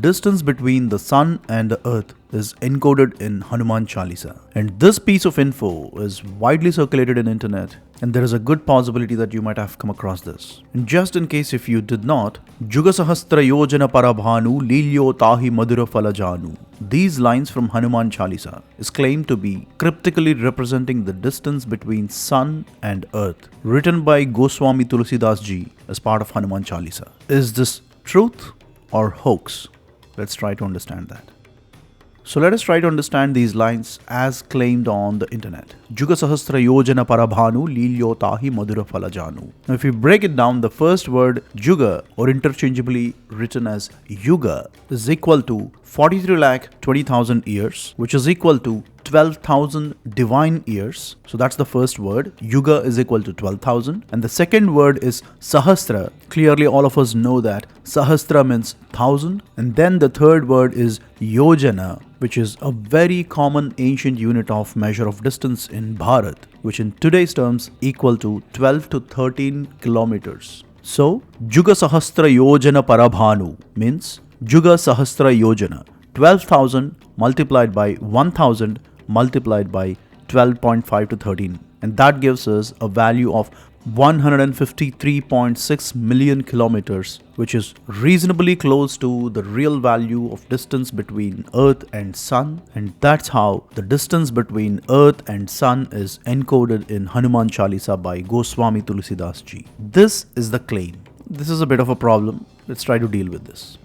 distance between the sun and the earth is encoded in Hanuman Chalisa. And this piece of info is widely circulated in internet, and there is a good possibility that you might have come across this. And just in case if you did not, Juga Sahasra Yojana Parabhanu Lilyo Tahi Madhura Falajanu. These lines from Hanuman Chalisa is claimed to be cryptically representing the distance between sun and earth, written by Goswami Tulsidas ji as part of Hanuman Chalisa. Is this truth or hoax? Let's try to understand that. So let us try to understand these lines as claimed on the internet. Juga Sahasra Yojana Parabhanu Lilyo Tahi Madhura Falajanu. Now if you break it down, the first word Juga, or interchangeably written as Yuga, is equal to 43,20,000 years, which is equal to 12,000 divine years. So that's the first word. Yuga is equal to 12,000. And the second word is Sahasra. Clearly all of us know that Sahasra means 1,000. And then the third word is Yojana, which is a very common ancient unit of measure of distance in Bharat, which in today's terms equal to 12 to 13 kilometers. So Juga Sahasra Yojana Parabhanu means Juga Sahasra Yojana, 12,000 multiplied by 1,000 multiplied by 12.5 to 13. And that gives us a value of 153.6 million kilometers, which is reasonably close to the real value of distance between Earth and Sun. And that's how the distance between Earth and Sun is encoded in Hanuman Chalisa by Goswami Tulsidas ji. This is the claim. This is a bit of a problem. Let's try to deal with this.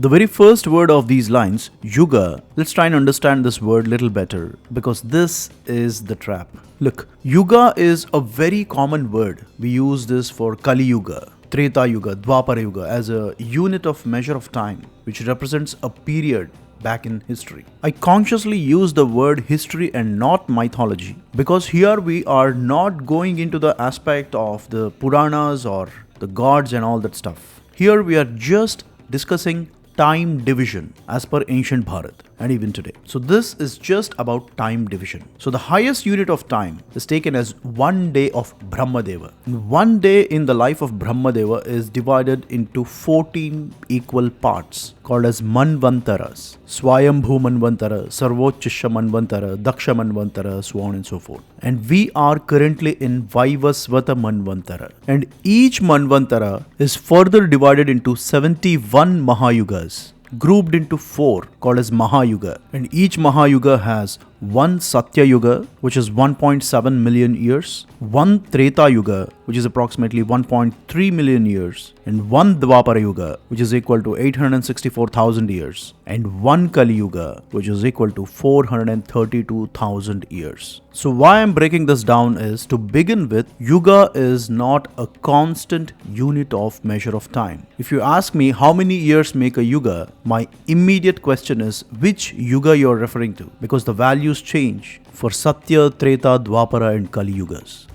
The very first word of these lines, Yuga, let's try and understand this word little better, because this is the trap. Look, Yuga is a very common word. We use this for Kali Yuga, Treta Yuga, Dwapara Yuga as a unit of measure of time, which represents a period back in history. I consciously use the word history and not mythology, because here we are not going into the aspect of the Puranas or the gods and all that stuff. Here we are just discussing time division as per ancient Bharat and even today. So this is just about time division. So the highest unit of time is taken as 1 day of Brahmadeva. And 1 day in the life of Brahmadeva is divided into 14 equal parts called as Manvantaras. Swayambhu Manvantara, Sarvochisha Manvantara, Daksha Manvantara, so on and so forth. And we are currently in Vaivasvata Manvantara. And each Manvantara is further divided into 71 Mahayugas, grouped into 4 called as Mahayuga. And each Mahayuga has one Satya Yuga, which is 1.7 million years, one Treta Yuga, which is approximately 1.3 million years, and one Dwapara Yuga, which is equal to 864,000 years, and one Kali Yuga, which is equal to 432,000 years. So why I'm breaking this down is, to begin with, Yuga is not a constant unit of measure of time. If you ask me how many years make a Yuga, my immediate question is which Yuga you're referring to, because the values change for Satya, Treta, Dwapara and Kali Yugas.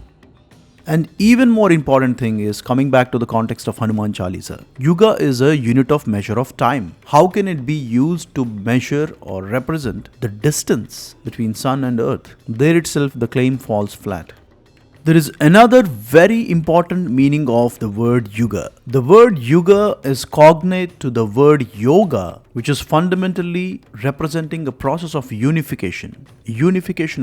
And even more important thing is, coming back to the context of Hanuman Chalisa, Yuga is a unit of measure of time. How can it be used to measure or represent the distance between sun and earth? There itself the claim falls flat. There is another very important meaning of the word Yuga. The word Yuga is cognate to the word Yoga, which is fundamentally representing a process of unification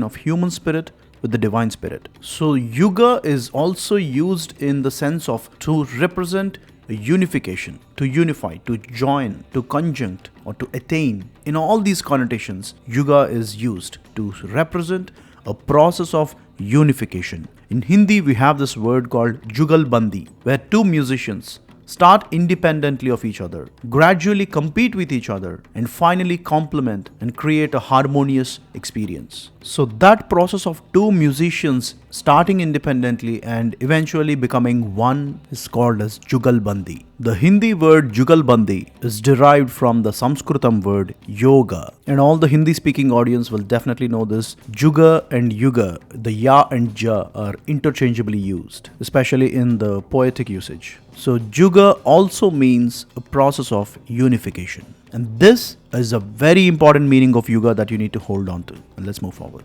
of human spirit with the divine spirit. So Yuga is also used in the sense of to represent a unification, to unify, to join, to conjunct or to attain. In all these connotations, Yuga is used to represent a process of unification. In Hindi, we have this word called Jugalbandi, where two musicians start independently of each other, gradually compete with each other, and finally complement and create a harmonious experience. So that process of two musicians starting independently and eventually becoming one is called as Jugalbandi. The Hindi word Jugalbandi is derived from the Sanskritam word yoga, and all the Hindi speaking audience will definitely know this. Juga and Yuga, the Ya and Ja, are interchangeably used, especially in the poetic usage. So Juga also means a process of unification. And this is a very important meaning of Yuga that you need to hold on to. And let's move forward.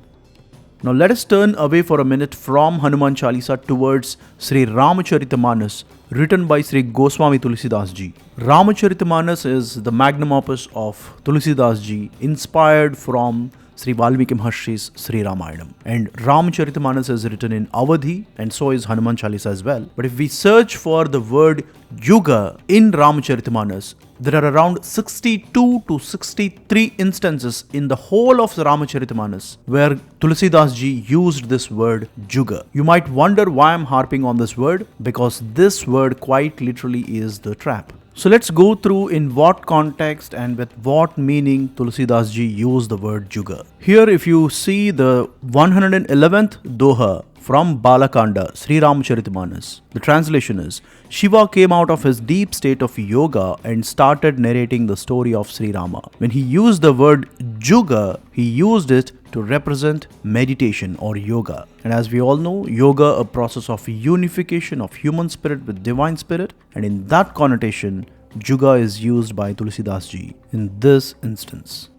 Now let us turn away for a minute from Hanuman Chalisa towards Sri Ramacharitamanus, written by Sri Goswami Tulsidas ji. Ramacharitamanus is the magnum opus of Tulsidas ji, inspired from Sri Valmiki Maharshi's Sri Ramayanam. And Ramacharitamanus is written in Awadhi, and so is Hanuman Chalisa as well. But if we search for the word Yuga in Ramacharitamanus, there are around 62 to 63 instances in the whole of the Ramacharitamanus where Tulsidas ji used this word Juga. You might wonder why I'm harping on this word, because this word quite literally is the trap. So let's go through in what context and with what meaning Tulsidas ji used the word Juga. Here if you see the 111th Doha from Balakanda, Sri Ramacharitamanus, the translation is, Shiva came out of his deep state of yoga and started narrating the story of Sri Rama. When he used the word Juga, he used it to represent meditation or yoga. And as we all know, yoga, a process of unification of human spirit with divine spirit, and in that connotation, Juga is used by Tulsidas ji in this instance.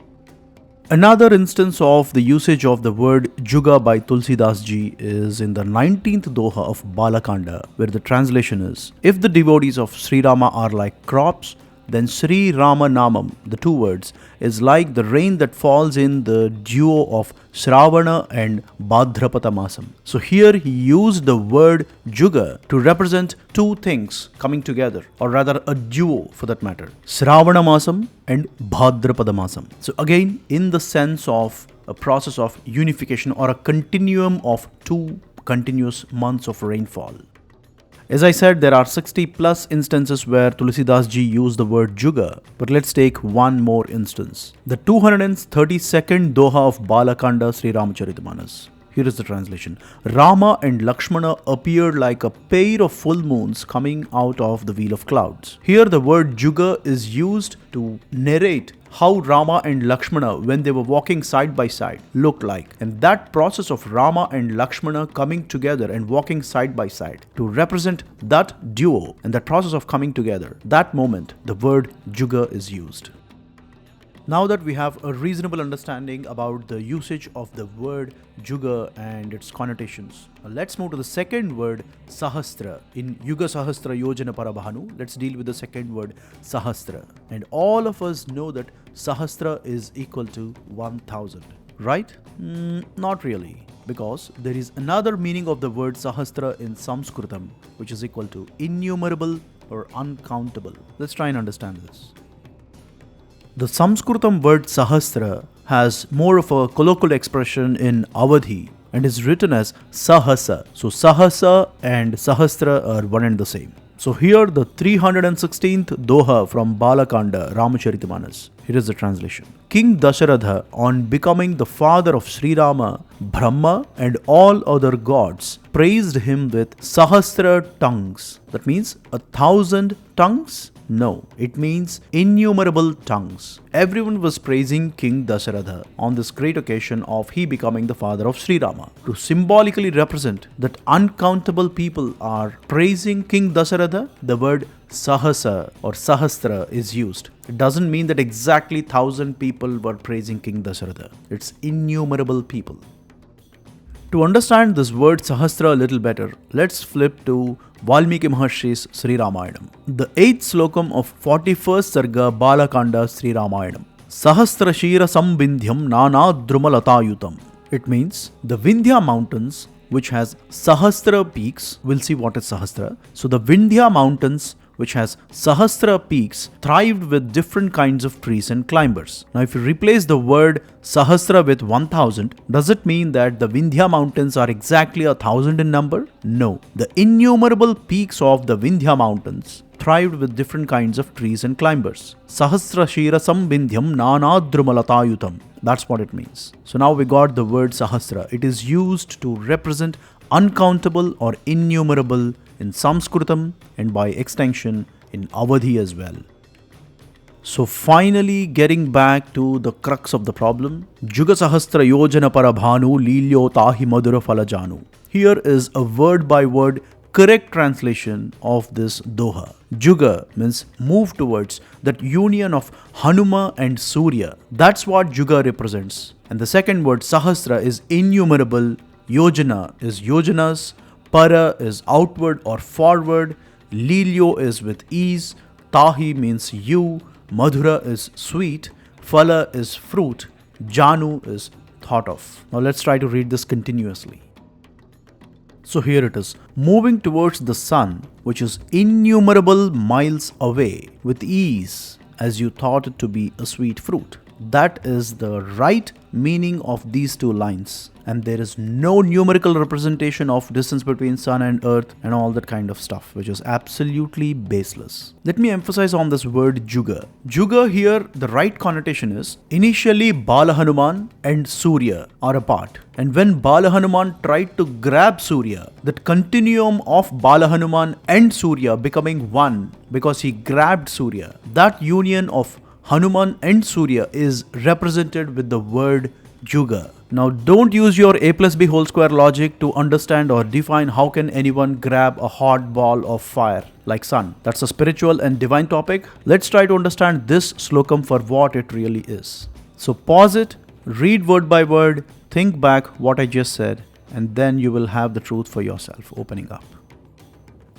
Another instance of the usage of the word Juga by Tulsidas ji is in the 19th Doha of Balakanda, where the translation is, if the devotees of Sri Rama are like crops, then Sri Rama Namam, the two words, is like the rain that falls in the duo of Shravana and Bhadrapada Masam. So here he used the word Juga to represent two things coming together, or rather a duo for that matter, Shravana Masam and Bhadrapada Masam. So again, in the sense of a process of unification or a continuum of two continuous months of rainfall. As I said, there are 60 plus instances where Tulsidas ji used the word Juga, but let's take one more instance. The 232nd Doha of Balakanda Sri Ramacharitamanus. Here is the translation. Rama and Lakshmana appeared like a pair of full moons coming out of the wheel of clouds. Here the word Juga is used to narrate how Rama and Lakshmana, when they were walking side by side, looked like. And that process of Rama and Lakshmana coming together and walking side by side to represent that duo and that process of coming together, that moment, the word Juga is used. Now that we have a reasonable understanding about the usage of the word Juga and its connotations, let's move to the second word Sahasra. In Yuga Sahasra Yojana Parabhanu, let's deal with the second word Sahasra. And all of us know that Sahasra is equal to 1000, right? Not really, because there is another meaning of the word Sahasra in Sanskritam, which is equal to innumerable or uncountable. Let's try and understand this. The Sanskritam word Sahasra has more of a colloquial expression in Awadhi and is written as Sahasa. So Sahasa and Sahasra are one and the same. So here the 316th Doha from Balakanda, Ramacharitamanus. Here is the translation. King Dasharatha, on becoming the father of Sri Rama, Brahma and all other gods praised him with Sahasra tongues. That means 1000 tongues? No, it means innumerable tongues. Everyone was praising King Dasharatha on this great occasion of he becoming the father of Sri Rama. To symbolically represent that uncountable people are praising King Dasharatha, the word Sahasa or Sahasra is used. It doesn't mean that exactly 1000 people were praising King Dasharatha. It's innumerable people. To understand this word Sahasra a little better, let's flip to Valmiki Maharshi's Sri Ramayanam. The 8th slokam of 41st Sarga Balakanda Sri Ramayanam. Sahasra Shira Sambindhyam Nana Drumalatayutam. It means the Vindhya mountains, which has Sahasra peaks. We'll see what is Sahasra. So the Vindhya mountains, which has Sahasra peaks, thrived with different kinds of trees and climbers. Now if you replace the word Sahasra with 1000, does it mean that the Vindhya mountains are exactly 1000 in number? No. The innumerable peaks of the Vindhya mountains thrived with different kinds of trees and climbers. Sahasra Shira Sambindhyam Nanadrumalatayutam. That's what it means. So now we got the word Sahasra. It is used to represent uncountable or innumerable in Sanskritam and by extension in Awadhi as well. So finally getting back to the crux of the problem, Juga Sahasra Yojana Parabhanu Lilyo Tahi Madhura Falajanu. Here is a word by word correct translation of this Doha. Juga means move towards that union of Hanuma and Surya. That's what Juga represents. And the second word Sahasra is innumerable, Yojana is yojanas, Para is outward or forward, Lilyo is with ease, Tahi means you, Madhura is sweet, Phala is fruit, Janu is thought of. Now let's try to read this continuously. So here it is. Moving towards the sun, which is innumerable miles away, with ease, as you thought it to be a sweet fruit. That is the right meaning of these two lines. And there is no numerical representation of distance between sun and earth and all that kind of stuff, which is absolutely baseless. Let me emphasize on this word Juga. Juga here, the right connotation is, initially Bala Hanuman and Surya are apart. And when Bala Hanuman tried to grab Surya, that continuum of Bala Hanuman and Surya becoming one because he grabbed Surya, that union of Hanuman and Surya is represented with the word Juga. Now don't use your a plus b whole square logic to understand or define how can anyone grab a hot ball of fire like sun. That's a spiritual and divine topic. Let's try to understand this slokam for what it really is. So pause it, read word by word, think back what I just said, and then you will have the truth for yourself opening up.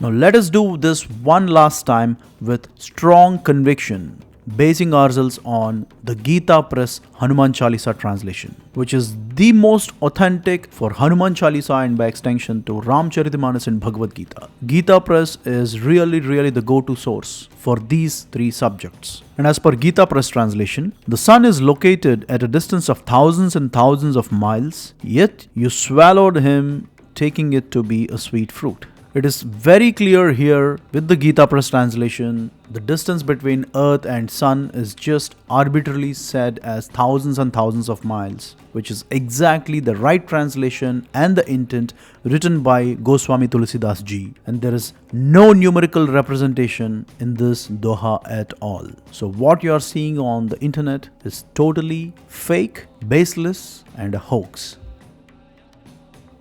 Now let us do this one last time with strong conviction, basing ourselves on the Gita Press Hanuman Chalisa translation, which is the most authentic for Hanuman Chalisa and by extension to Ramcharitamanas and Bhagavad Gita. Gita Press is really the go-to source for these three subjects. And as per Gita Press translation, the sun is located at a distance of thousands and thousands of miles, yet you swallowed him, taking it to be a sweet fruit. It is very clear here with the Gita Press translation, the distance between earth and sun is just arbitrarily said as thousands and thousands of miles, which is exactly the right translation and the intent written by Goswami Tulsidas ji, and there is no numerical representation in this doha at all. So what you are seeing on the internet is totally fake, baseless, and a hoax.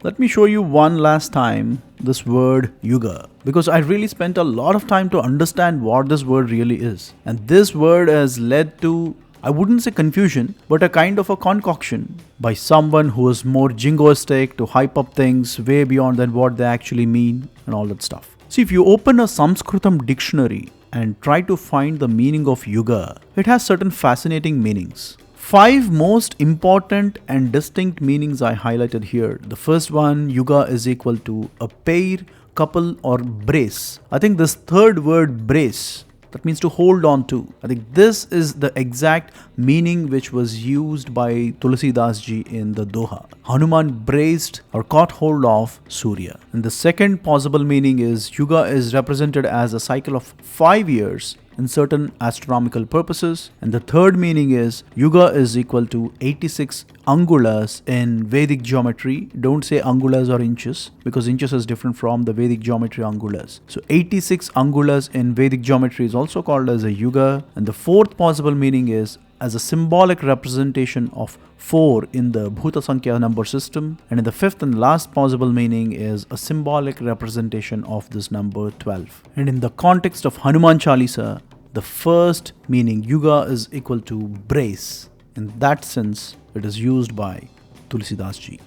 Let me show you one last time this word Yuga, because I really spent a lot of time to understand what this word really is. And this word has led to, I wouldn't say confusion, but a kind of a concoction by someone who is more jingoistic to hype up things way beyond than what they actually mean and all that stuff. See, if you open a Sanskritam dictionary and try to find the meaning of Yuga, it has certain fascinating meanings. 5 most important and distinct meanings I highlighted here. The first one, Yuga is equal to a pair, couple, or brace. I think this third word, brace, that means to hold on to. I think this is the exact meaning which was used by Tulsidas ji in the Doha. Hanuman braced or caught hold of Surya. And the second possible meaning is Yuga is represented as a cycle of 5 years in certain astronomical purposes. And the third meaning is Yuga is equal to 86 angulas in Vedic geometry. Don't say angulas or inches, because inches is different from the Vedic geometry angulas. So 86 angulas in Vedic geometry is also called as a Yuga. And the fourth possible meaning is as a symbolic representation of 4 in the Bhuta Sankhya number system. And in the fifth and last possible meaning is a symbolic representation of this number 12. And in the context of Hanuman Chalisa, the first meaning, Yuga, is equal to brace. In that sense, it is used by Tulsidas ji.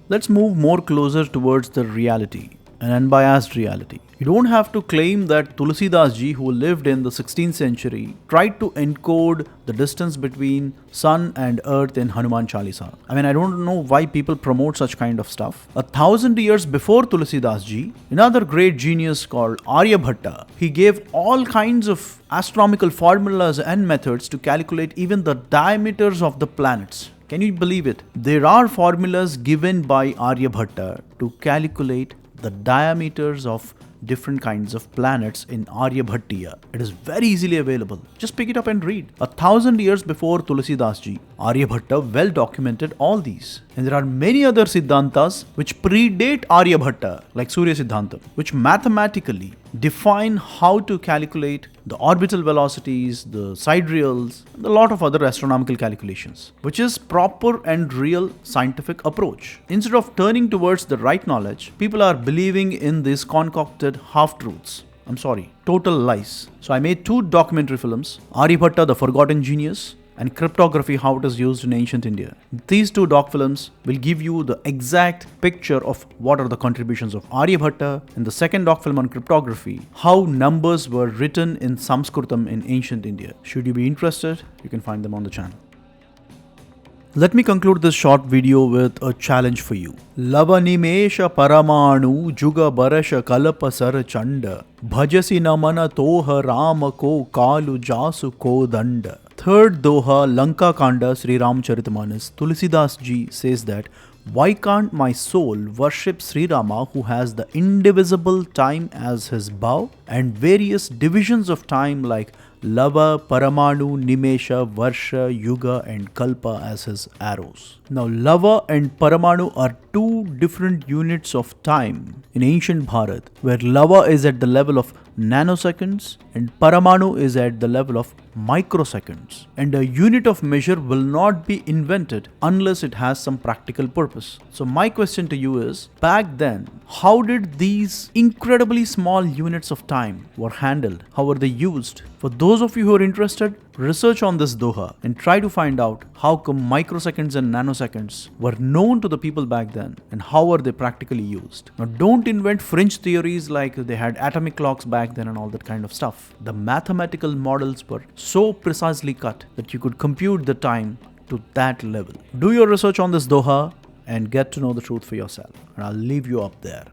Let's move more closer towards the reality, an unbiased reality. You don't have to claim that Tulsidas ji, who lived in the 16th century, tried to encode the distance between sun and earth in Hanuman Chalisa. I mean, I don't know why people promote such kind of stuff. 1,000 years before Tulsidas ji, another great genius called Aryabhatta, he gave all kinds of astronomical formulas and methods to calculate even the diameters of the planets. Can you believe it? There are formulas given by Aryabhatta to calculate the diameters of different kinds of planets in Aryabhattiya. It is very easily available. Just pick it up and read. 1,000 years before Tulsidas ji, Aryabhatta well documented all these. And there are many other Siddhantas which predate Aryabhatta, like Surya Siddhantam, which mathematically define how to calculate the orbital velocities, the sidereals, and a lot of other astronomical calculations, which is proper and real scientific approach. Instead of turning towards the right knowledge, people are believing in these concocted half-truths. I'm sorry, total lies. So I made 2 documentary films, Aryabhatta, the Forgotten Genius, and cryptography, how it is used in ancient India. These two doc films will give you the exact picture of what are the contributions of Aryabhatta, and the second doc film on cryptography, how numbers were written in Sanskritam in ancient India. Should you be interested, you can find them on the channel. Let me conclude this short video with a challenge for you. Lavanimesha paramanu juga barasha kalapa sar chanda bhajasi namana toha rama ko kalu jasu ko danda. Third Doha Lanka Kanda Sri Ramcharitamanas, Tulsidas ji says that why can't my soul worship Sri Rama, who has the indivisible time as his bow and various divisions of time like Lava, Paramanu, Nimesha, Varsha, Yuga and Kalpa as his arrows. Now Lava and Paramanu are two different units of time in ancient Bharat, where Lava is at the level of nanoseconds and Paramanu is at the level of microseconds. And a unit of measure will not be invented unless it has some practical purpose. So my question to you is, back then, how did these incredibly small units of time were handled? How were they used? For those of you who are interested, research on this Doha and try to find out how come microseconds and nanoseconds were known to the people back then and how were they practically used. Now don't invent fringe theories like they had atomic clocks back then and all that kind of stuff. The mathematical models were so precisely cut that you could compute the time to that level. Do your research on this Doha and get to know the truth for yourself. And I'll leave you up there.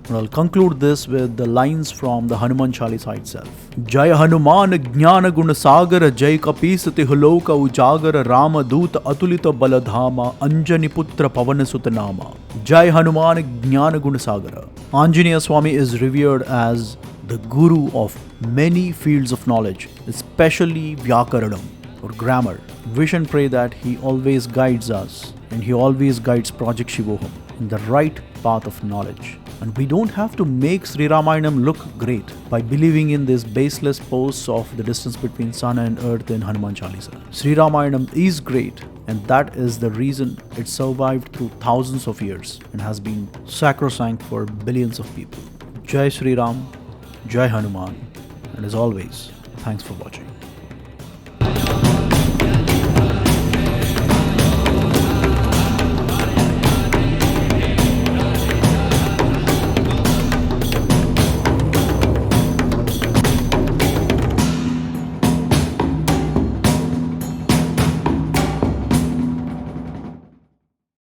And I'll conclude this with the lines from the Hanuman Chalisa itself. Jai Hanuman Jnana Guna Sagara Jai Kapisati Haloka Ujagara Rama Duta Atulita Baladhama Anjani Putra Pavana Sutanama. Jai Hanuman Jnana Guna Sagara. Anjaneya Swami is revered as the guru of many fields of knowledge, especially Vyakaranam or grammar. Wish and pray that he always guides us and he always guides Project Shivoham in the right path of knowledge. And we don't have to make Sri Ramayanam look great by believing in these baseless posts of the distance between sun and earth in Hanuman Chalisa. Sri Ramayanam is great, and that is the reason it survived through thousands of years and has been sacrosanct for billions of people. Jai Sri Ram, Jai Hanuman, and as always, thanks for watching.